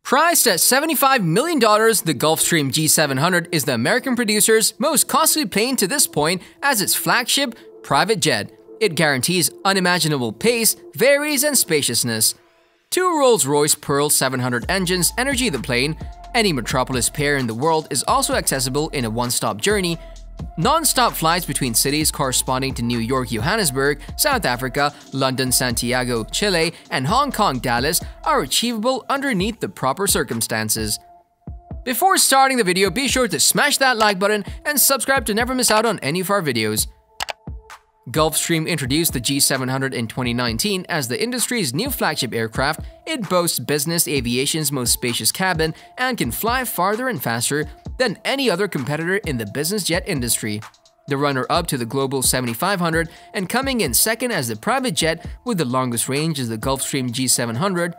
Priced at $75 million, the Gulfstream G700 is the American producer's most costly plane to this point as its flagship private jet. It guarantees unimaginable pace, varies, and spaciousness. Two Rolls-Royce Pearl 700 engines energy the plane. Any metropolis pair in the world is also accessible in a one-stop journey. Non-stop flights between cities corresponding to New York, Johannesburg, South Africa, London, Santiago, Chile, and Hong Kong, Dallas are achievable underneath the proper circumstances. Before starting the video, be sure to smash that like button and subscribe to never miss out on any of our videos. Gulfstream introduced the G700 in 2019 as the industry's new flagship aircraft. It boasts business aviation's most spacious cabin and can fly farther and faster than any other competitor in the business jet industry. The runner-up to the Global 7500 and coming in second as the private jet with the longest range is the Gulfstream G700.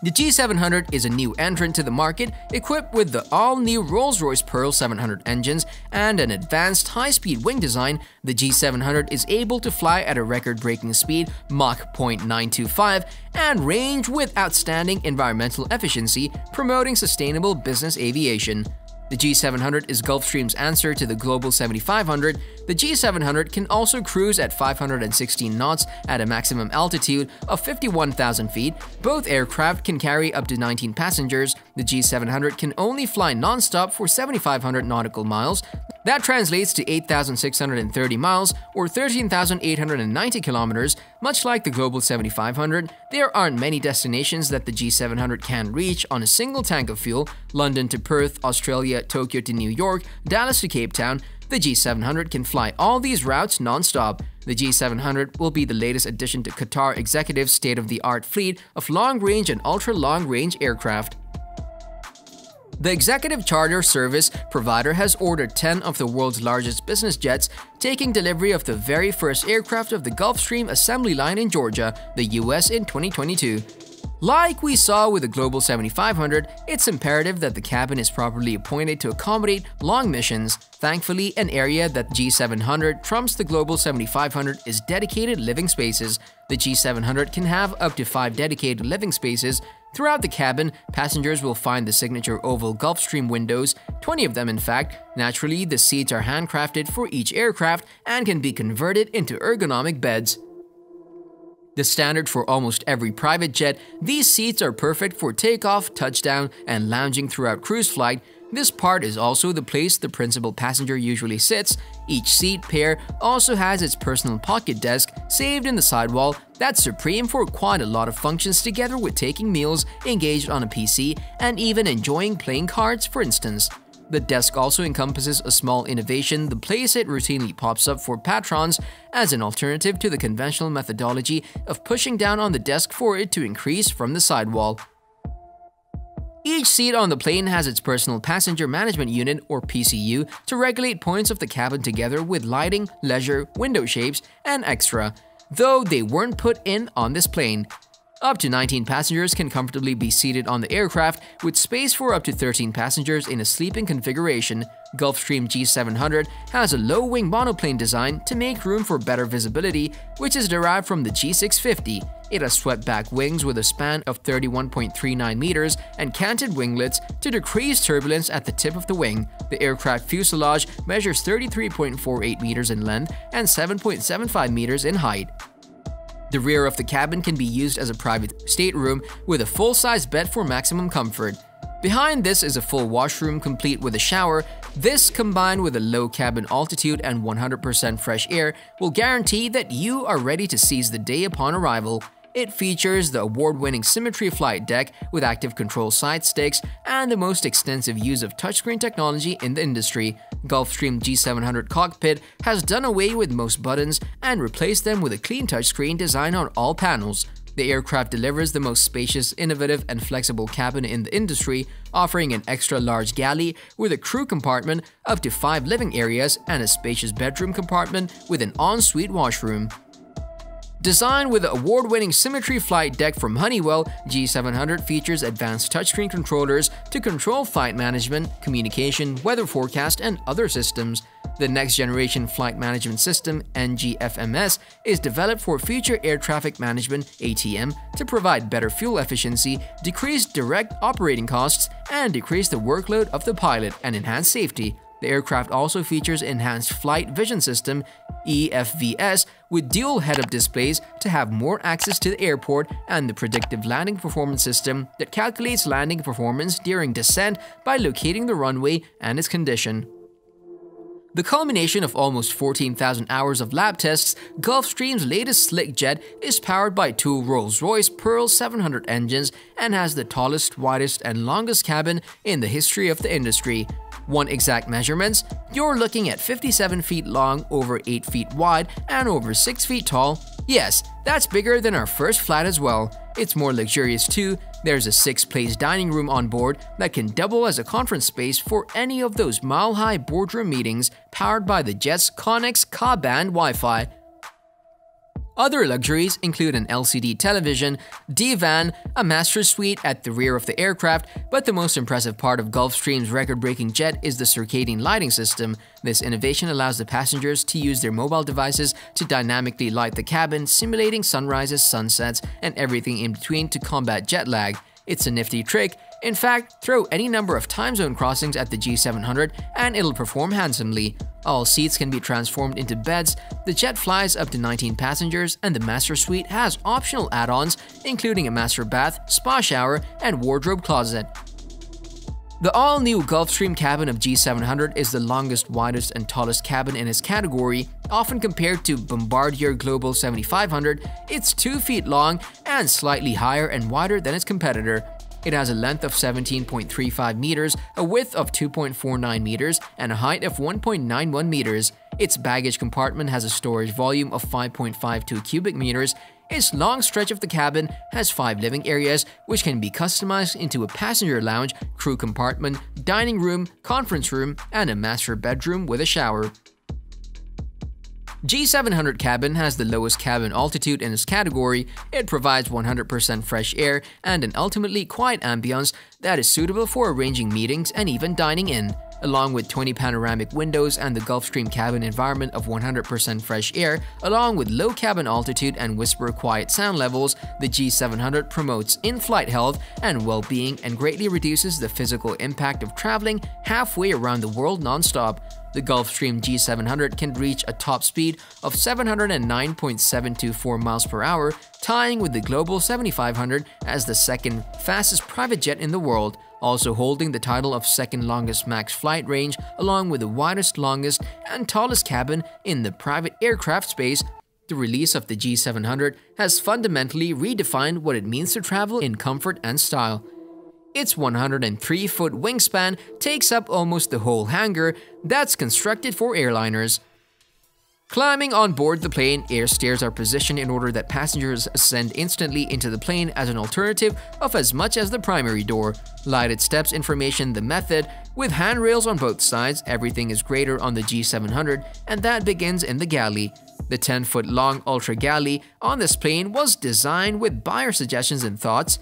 The G700 is a new entrant to the market, equipped with the all-new Rolls-Royce Pearl 700 engines and an advanced high-speed wing design. The G700 is able to fly at a record-breaking speed, Mach 0.925, and range with outstanding environmental efficiency, promoting sustainable business aviation. The G700 is Gulfstream's answer to the Global 7500. The G700 can also cruise at 516 knots at a maximum altitude of 51,000 feet. Both aircraft can carry up to 19 passengers. The G700 can only fly non-stop for 7,500 nautical miles. That translates to 8,630 miles or 13,890 kilometers. Much like the Global 7500, there aren't many destinations that the G700 can reach on a single tank of fuel. London to Perth, Australia, Tokyo to New York, Dallas to Cape Town. The G700 can fly all these routes non-stop. The G700 will be the latest addition to Qatar Executive's state-of-the-art fleet of long-range and ultra-long-range aircraft. The executive charter service provider has ordered 10 of the world's largest business jets, taking delivery of the very first aircraft of the Gulfstream assembly line in Georgia, the US in 2022. Like we saw with the Global 7500, it's imperative that the cabin is properly appointed to accommodate long missions. Thankfully, an area that G700 trumps the Global 7500 is dedicated living spaces. The G700 can have up to 5 dedicated living spaces. Throughout the cabin, passengers will find the signature oval Gulfstream windows, 20 of them in fact. Naturally, the seats are handcrafted for each aircraft and can be converted into ergonomic beds. The standard for almost every private jet, these seats are perfect for takeoff, touchdown, and lounging throughout cruise flight. This part is also the place the principal passenger usually sits. Each seat pair also has its personal pocket desk saved in the sidewall. That's supreme for quite a lot of functions, together with taking meals, engaged on a PC, and even enjoying playing cards, for instance. The desk also encompasses a small innovation. The playset routinely pops up for patrons as an alternative to the conventional methodology of pushing down on the desk for it to increase from the sidewall. Each seat on the plane has its personal passenger management unit, or PCU, to regulate points of the cabin together with lighting, leisure, window shapes, and extra, though they weren't put in on this plane. Up to 19 passengers can comfortably be seated on the aircraft, with space for up to 13 passengers in a sleeping configuration. Gulfstream G700 has a low-wing monoplane design to make room for better visibility, which is derived from the G650. It has swept-back wings with a span of 31.39 meters and canted winglets to decrease turbulence at the tip of the wing. The aircraft fuselage measures 33.48 meters in length and 7.75 meters in height. The rear of the cabin can be used as a private stateroom with a full-size bed for maximum comfort. Behind this is a full washroom complete with a shower. This, combined with a low cabin altitude and 100% fresh air, will guarantee that you are ready to seize the day upon arrival. It features the award-winning SYMMETRY flight deck with active control side sticks and the most extensive use of touchscreen technology in the industry. Gulfstream G700 cockpit has done away with most buttons and replaced them with a clean touchscreen design on all panels. The aircraft delivers the most spacious, innovative, and flexible cabin in the industry, offering an extra-large galley with a crew compartment, up to 5 living areas, and a spacious bedroom compartment with an ensuite washroom. Designed with the award-winning SYMMETRY flight deck from Honeywell, G700 features advanced touchscreen controllers to control flight management, communication, weather forecast, and other systems. The Next Generation Flight Management System (NGFMS) is developed for future air traffic management (ATM) to provide better fuel efficiency, decrease direct operating costs, and decrease the workload of the pilot and enhance safety. The aircraft also features Enhanced Flight Vision System (EFVS) with dual head-up displays to have more access to the airport, and the Predictive Landing Performance System that calculates landing performance during descent by locating the runway and its condition. The culmination of almost 14,000 hours of lab tests, Gulfstream's latest slick jet is powered by two Rolls-Royce Pearl 700 engines and has the tallest, widest, and longest cabin in the history of the industry. Want exact measurements? You're looking at 57 feet long, over 8 feet wide, and over 6 feet tall. Yes, that's bigger than our first flight as well. It's more luxurious too. There's a 6-place dining room on board that can double as a conference space for any of those mile-high boardroom meetings, powered by the jet's Connex Ka-band Wi-Fi. Other luxuries include an LCD television, divan, a master suite at the rear of the aircraft, but the most impressive part of Gulfstream's record-breaking jet is the circadian lighting system. This innovation allows the passengers to use their mobile devices to dynamically light the cabin, simulating sunrises, sunsets, and everything in between to combat jet lag. It's a nifty trick. In fact, throw any number of time zone crossings at the G700 and it'll perform handsomely. All seats can be transformed into beds, the jet flies up to 19 passengers, and the master suite has optional add-ons including a master bath, spa shower, and wardrobe closet. The all-new Gulfstream cabin of G700 is the longest, widest, and tallest cabin in its category. Often compared to Bombardier Global 7500, it's 2 feet long and slightly higher and wider than its competitor. It has a length of 17.35 meters, a width of 2.49 meters, and a height of 1.91 meters. Its baggage compartment has a storage volume of 5.52 cubic meters. Its long stretch of the cabin has 5 living areas, which can be customized into a passenger lounge, crew compartment, dining room, conference room, and a master bedroom with a shower. G700 cabin has the lowest cabin altitude in its category. It provides 100% fresh air and an ultimately quiet ambience that is suitable for arranging meetings and even dining in. Along with 20 panoramic windows and the Gulfstream cabin environment of 100% fresh air, along with low cabin altitude and whisper quiet sound levels, the G700 promotes in-flight health and well-being and greatly reduces the physical impact of traveling halfway around the world non-stop. The Gulfstream G700 can reach a top speed of 709.724 miles per hour, tying with the Global 7500 as the second fastest private jet in the world, also holding the title of second longest max flight range along with the widest, longest, and tallest cabin in the private aircraft space. The release of the G700 has fundamentally redefined what it means to travel in comfort and style. Its 103-foot wingspan takes up almost the whole hangar that's constructed for airliners. Climbing on board the plane, air stairs are positioned in order that passengers ascend instantly into the plane as an alternative of as much as the primary door. Lighted steps information the method. With handrails on both sides, everything is greater on the G700, and that begins in the galley. The 10-foot-long Ultra Galley on this plane was designed with buyer suggestions and thoughts.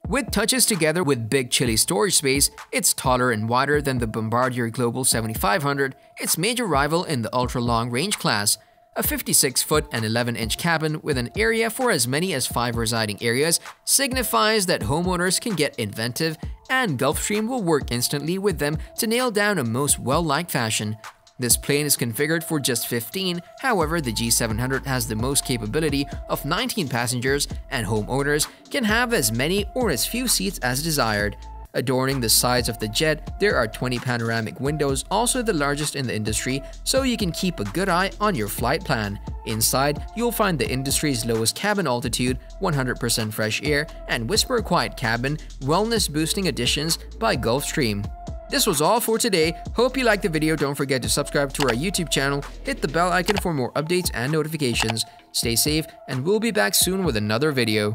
With touches together with big chilly storage space, it's taller and wider than the Bombardier Global 7500, its major rival in the ultra-long range class. A 56-foot and 11-inch cabin with an area for as many as 5 residing areas signifies that homeowners can get inventive, and Gulfstream will work instantly with them to nail down a most well-liked fashion. This plane is configured for just 15, however the G700 has the most capability of 19 passengers, and homeowners can have as many or as few seats as desired. Adorning the sides of the jet, there are 20 panoramic windows, also the largest in the industry, so you can keep a good eye on your flight plan. Inside, you'll find the industry's lowest cabin altitude, 100% fresh air, and whisper quiet cabin, wellness-boosting additions by Gulfstream. This was all for today. Hope you liked the video. Don't forget to subscribe to our YouTube channel, hit the bell icon for more updates and notifications. Stay safe, and we'll be back soon with another video.